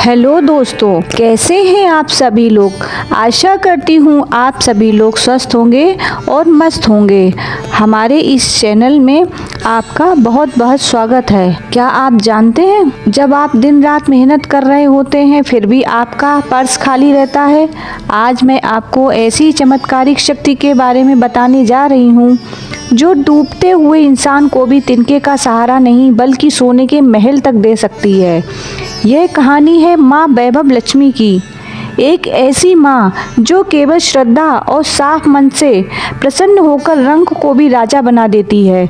Hello दोस्तों, कैसे हैं आप सभी लोग। आशा करती हूँ आप सभी लोग स्वस्थ होंगे और मस्त होंगे। हमारे इस चैनल में आपका बहुत बहुत स्वागत है। क्या आप जानते हैं, जब आप दिन रात मेहनत कर रहे होते हैं फिर भी आपका पर्स खाली रहता है। आज मैं आपको ऐसी चमत्कारिक शक्ति के बारे में बताने जा रही हूँ जो डूबते हुए इंसान को भी तिनके का सहारा नहीं बल्कि सोने के महल तक दे सकती है। यह कहानी है माँ वैभव लक्ष्मी की। एक ऐसी माँ जो केवल श्रद्धा और साफ मन से प्रसन्न होकर रंग को भी राजा बना देती है।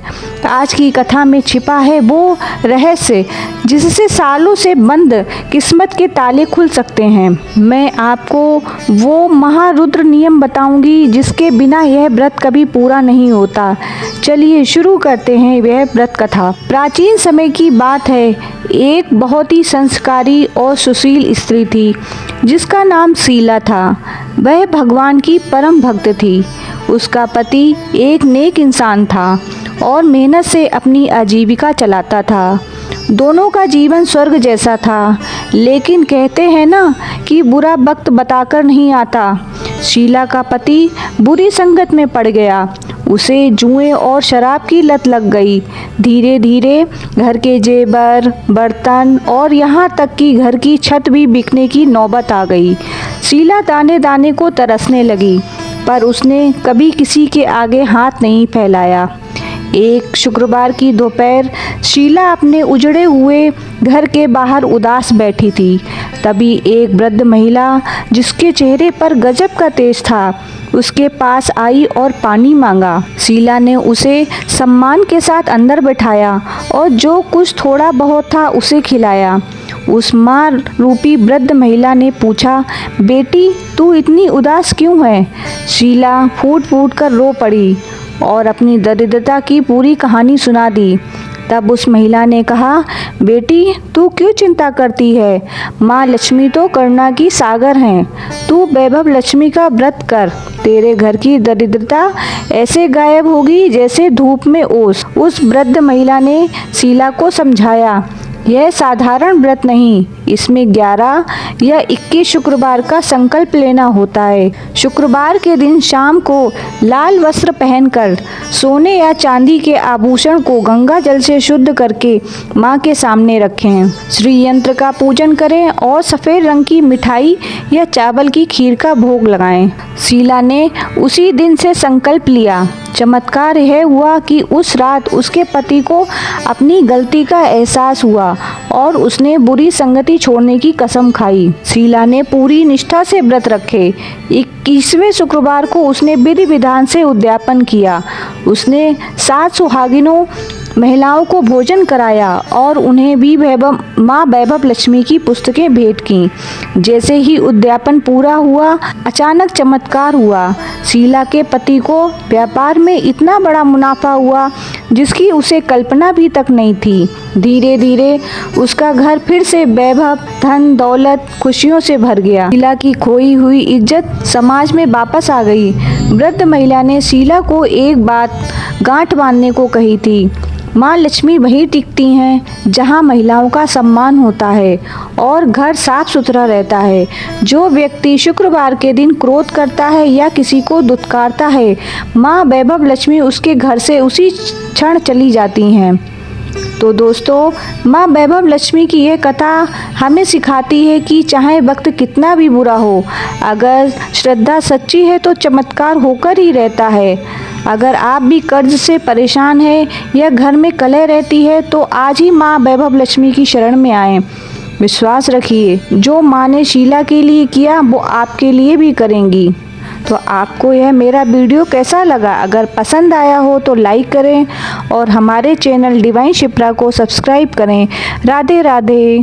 आज की कथा में छिपा है वो रहस्य जिससे सालों से बंद किस्मत के ताले खुल सकते हैं। मैं आपको वो महारुद्र नियम बताऊंगी जिसके बिना यह व्रत कभी पूरा नहीं होता। चलिए शुरू करते हैं यह व्रत कथा। प्राचीन समय की बात है। एक बहुत ही संस्कारी और सुशील स्त्री थी जिसका नाम शीला था। वह भगवान की परम भक्त थी। उसका पति एक नेक इंसान था और मेहनत से अपनी आजीविका चलाता था। दोनों का जीवन स्वर्ग जैसा था। लेकिन कहते हैं ना कि बुरा वक्त बताकर नहीं आता। शीला का पति बुरी संगत में पड़ गया। उसे जुए और शराब की लत लग गई। धीरे धीरे घर के जेवर, बर्तन और यहाँ तक कि घर की छत भी बिकने की नौबत आ गई। शीला दाने दाने को तरसने लगी, पर उसने कभी किसी के आगे हाथ नहीं फैलाया। एक शुक्रवार की दोपहर शीला अपने उजड़े हुए घर के बाहर उदास बैठी थी। तभी एक वृद्ध महिला जिसके चेहरे पर गजब का तेज था उसके पास आई और पानी मांगा। शीला ने उसे सम्मान के साथ अंदर बिठाया और जो कुछ थोड़ा बहुत था उसे खिलाया। उस माँ रूपी वृद्ध महिला ने पूछा, बेटी तू इतनी उदास क्यों है। शीला फूट फूट कर रो पड़ी और अपनी दरिद्रता की पूरी कहानी सुना दी। तब उस महिला ने कहा, बेटी तू क्यों चिंता करती है। माँ लक्ष्मी तो करुणा की सागर हैं। तू वैभव लक्ष्मी का व्रत कर। तेरे घर की दरिद्रता ऐसे गायब होगी जैसे धूप में ओस। उस वृद्ध महिला ने शीला को समझाया, यह साधारण व्रत नहीं, इसमें 11 या 21 शुक्रवार का संकल्प लेना होता है। शुक्रवार के दिन शाम को लाल वस्त्र पहनकर सोने या चांदी के आभूषण को गंगा जल से शुद्ध करके माँ के सामने रखें। श्री यंत्र का पूजन करें और सफ़ेद रंग की मिठाई या चावल की खीर का भोग लगाएं। शीला ने उसी दिन से संकल्प लिया। चमत्कार यह हुआ कि उस रात उसके पति को अपनी गलती का एहसास हुआ और उसने बुरी संगति छोड़ने की कसम खाई। शीला ने पूरी निष्ठा से व्रत रखे। 21वें शुक्रवार को उसने विधि विधान से उद्यापन किया। उसने 7 सुहागिनों महिलाओं को भोजन कराया और उन्हें भी माँ वैभव लक्ष्मी की पुस्तकें भेंट की। जैसे ही उद्यापन पूरा हुआ अचानक चमत्कार हुआ। शीला के पति को व्यापार में इतना बड़ा मुनाफा हुआ जिसकी उसे कल्पना भी तक नहीं थी। धीरे धीरे उसका घर फिर से वैभव, धन दौलत, खुशियों से भर गया। शीला की खोई हुई इज्जत समाज में वापस आ गई। वृद्ध महिला ने शीला को एक बात गांठ बांधने को कही थी, माँ लक्ष्मी वहीं टिकती हैं जहाँ महिलाओं का सम्मान होता है और घर साफ सुथरा रहता है। जो व्यक्ति शुक्रवार के दिन क्रोध करता है या किसी को दुत्कारता है, माँ वैभव लक्ष्मी उसके घर से उसी क्षण चली जाती हैं। तो दोस्तों, माँ वैभव लक्ष्मी की यह कथा हमें सिखाती है कि चाहे वक्त कितना भी बुरा हो, अगर श्रद्धा सच्ची है तो चमत्कार होकर ही रहता है। अगर आप भी कर्ज से परेशान हैं या घर में कलह रहती है तो आज ही माँ वैभव लक्ष्मी की शरण में आएं। विश्वास रखिए, जो माँ ने शीला के लिए किया वो आपके लिए भी करेंगी। तो आपको यह मेरा वीडियो कैसा लगा? अगर पसंद आया हो तो लाइक करें और हमारे चैनल डिवाइन शिप्रा को सब्सक्राइब करें। राधे राधे।